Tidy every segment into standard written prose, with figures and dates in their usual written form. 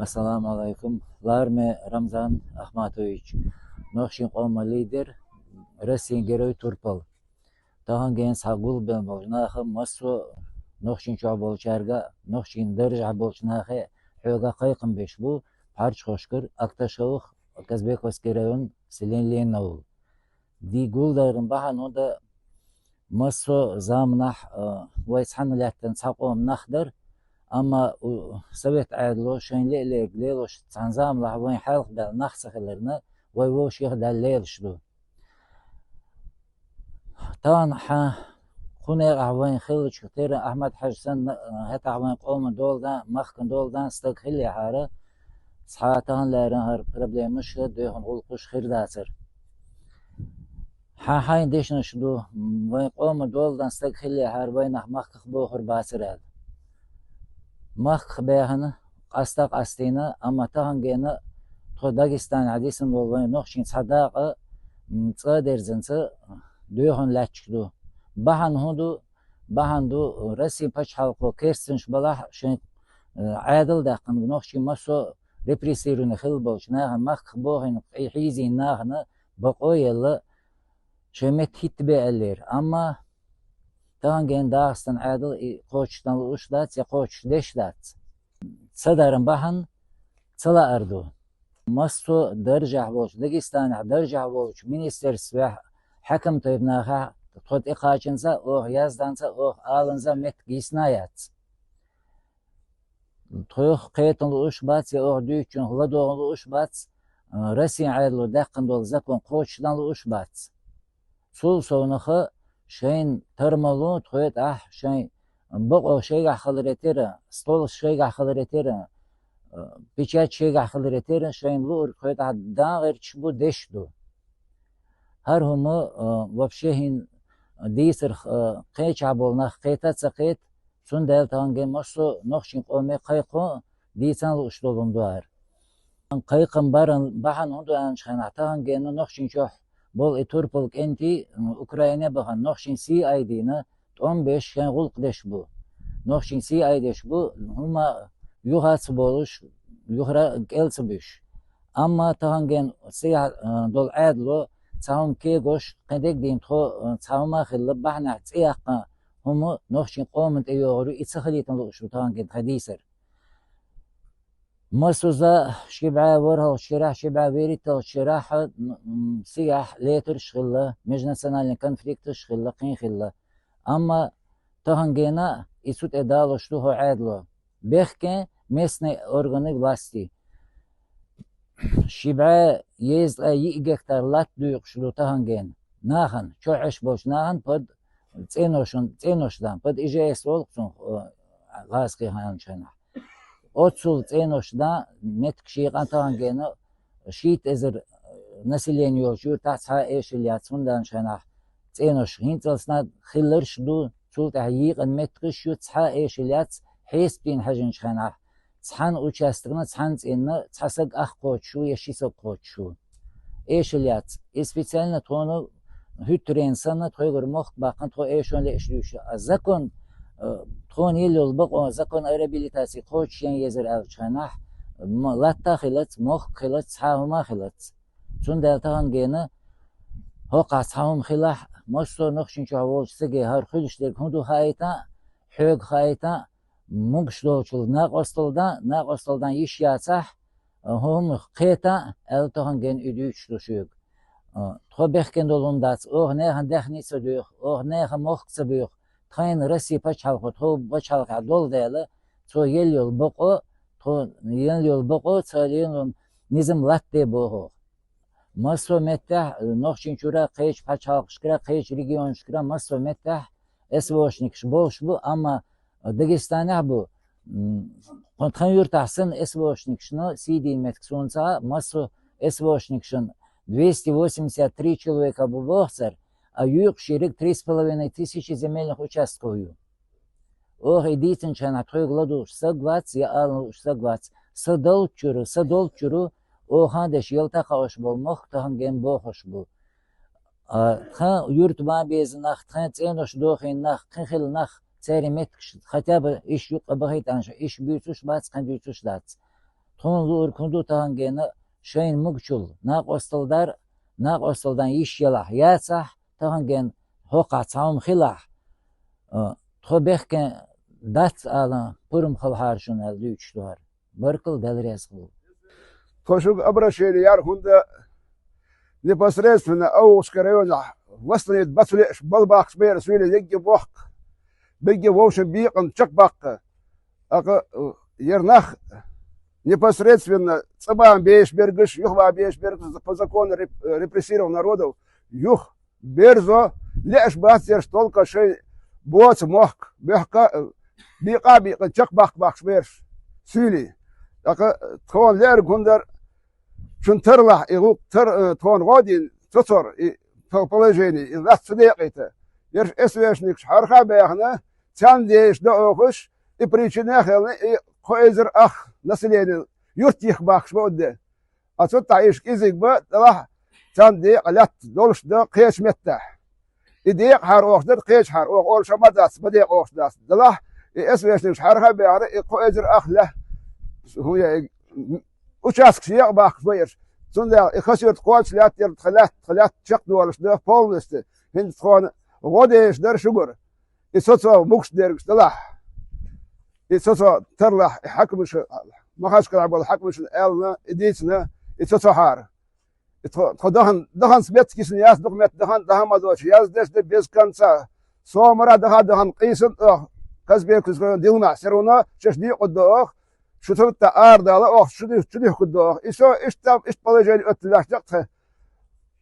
Assalamu alaikum. Larme Ramzan Ahmatovich. Noxin qoma lider Россия герой Турпал. Тахан ген сагул бен болнахы масо noxin чаболчарга noxin дыржа болчнахы хёга кайкын беш бу парч хошкыр акташаух Казбековский район селен Ленаул. Ди гулдарын бахан ода масо замнах вайсхан ляттан сaqom нахдар ama Sovet ayrılığı şenlikle leloş tanzamla vay halk da naxsaxlarına vay o şeyh da leloşdu. Tan ha xune avay xil çıktır Ahmet Hacsan hatta avay qom doldan maxkın doldan stakhill hara saathanların har problemi şu dehun ulquş xirdaçır. Ha hayn deşnşdu vay qom doldan stakhill har vay nah maxq bu xurbasırad. Mak behanı qastaq astina ama tahangena to Dagestan adisin olvay noxin sadaqa tsaderzansa döhon laçdu bahandu Rusya paç halqo kersin şbalah şey adil daqın noxin maso repressiruni xil bolchna mak bohin ihizina baqoyalla şemet hitbe eller ama Tahangen Dagestan adil qoçtan uşlat ya qoç deşlat. Sadarın bahan tsala ardu. Masto darjah bolç Dagestan darjah bolç ministerstva hakim toybnaha tot iqaçınsa o yazdansa o alınza met gisnayat. Toyux qaytınlı uşbat ya o düçün hladoğlu uşbat Rusya adil daqın dol zakon qoçdan uşbat. Sul sonuxu şeyin termalu toyet şey bu şey gahaletere stol şey gahaletere biçet şey gahaletere şeyin lur toyet dağır bu deşdu her humu vapşehin disir qeçabolna qetatsa qet sundel tange maso noxin qome qayqo disan uşdolunduar qayqın baran bahan ondu ançana tange noxin çoh bol Turpal enti Ukrayna bahan noxin CID'na 15 şen gulq deş bu. Noxin CID'ş bu huma yuhats boluş yuhra gelsibiş. Amma tahangen siyah dol adlo tsam ke goş qedek din to tsama xilla bahna tsiyaqa humu noxin qoment eyoru itsxalitan şu tahangen hadiser. مسوزا شبعة ورها وشراح شبعة بيريتا وشراح سياح ليتر شغلة مجنى سنالين كونفليكت شغلة قين خلة أما تهنجينا يسوت إدالو شتوه عادلو بيخكي местный органы власти شبعة يزلا ييجكتر لات دويق شلو تهنجين ناهن شو عش بوش ناهن под ценошдан под إجايس волксун غازقي هانشنا Отцул ценошда меткшиған тағангені шиит әзір население жұрта ца эшілят сұндан шанақ ценош хинцалсына хиллер шду цулта йиған меткі шу ца эшілят хеспин хажын шанақ цхан участығына цхан ценні цасыг ақ қочу ешісі қочу эшілят и специально тоны хүттіренсаны тойғыр моқ бақын той эшонле эшлюші закон تون يلو البقوا زكون ريابيليتاسي خوش ين يزر الشناح لا تخلت مخ خلت صحاهم ما خلت تون دلتان جينا هو قصحهم خلاح مشتو نخشين شعوش سجى هر خلش ديك هندو خايتا حوق خايتا مقشلوشل ناقصلدان يشياصح هم قيتا التان جين ادوش دوشوق تو بخكن دولونداس اوه نه هندخني سدوخ اوه نه مخ سبيخ Tayin Rusya paçalqı to paçalqa dol deyli to yel boqo to yel boqo çaliyon nizam latte boğo maso metah noxin çura qeç paçalqışkira qeç region şkira maso metah esvoshnik boş bu ama Dagestana bu kontran yurtasın esvoshnik şno CD metksunsa maso esvoshnik şun 283 человека bu boxer а юг ширик 3500 земельных участков. Ох, идите, чана, твой гладу, сагвац, я алну, сагвац, садол чуру, охан деш елтаqa ош бол, мох тахан бохош бол. Тхан юрт ба безнах, тхан ценош дохиннах, церемет, хотя бы иш юк абахит анша, иш бютуш бац, хан бютуш дац. Ton lur kundu tahan gene şeyin mugçul. Naq ostaldan iş yalah yatsah tahan gen hoqa çam xilah. Tobehken dat alan purum xil harşun elde üçlüar. Barkıl delrez xil. Тошук обращение ярхунда непосредственно Аушка района востонет бацулеш балбак смер свили егги бок беги вошен биqan чакбакка ака ернах непосредственно цабан бешбергыш юхва бешбергыш по закону репрессировал народов юх берзо леш бацер только шей боц мох бехка биqa чакбак бак смер свили ака тон лер гундар شن ترلح يغوق تون غادي تصر положение и раз цедеките ерш эсвешник шарха бехна цандеш доохуш и причинах и хоизер ах население юртих бахш боде а то таиш кизик ба дала цанди алят долш да кеш метта и дек хар охдер кеш хар ох ор шамадас бде охдас дала и эсвешник шарха бехна и хоизер ах ла هو участок сия бах вейр зонда ихасет коч лятер тхалят чакдуалш да полностью хин хон годеш дар шугур и соцо мукш дер стала и соцо терла حكمش ما خاش كلعب ولا حكمش النا اديتنا и соцо хар دهن سبت кисен яс документ дهن мадоч яс дес без конца сомра дهن قيسن казбек дилма все равно чешди отдох شو تا أرض على أخ شو خدوه إيشو إيش положение أتلاش جقته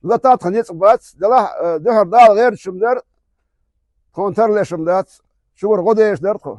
لا تاتخنيت بات دله دهر دال غير شمدر كونتر لشمدات شو غديش درتخو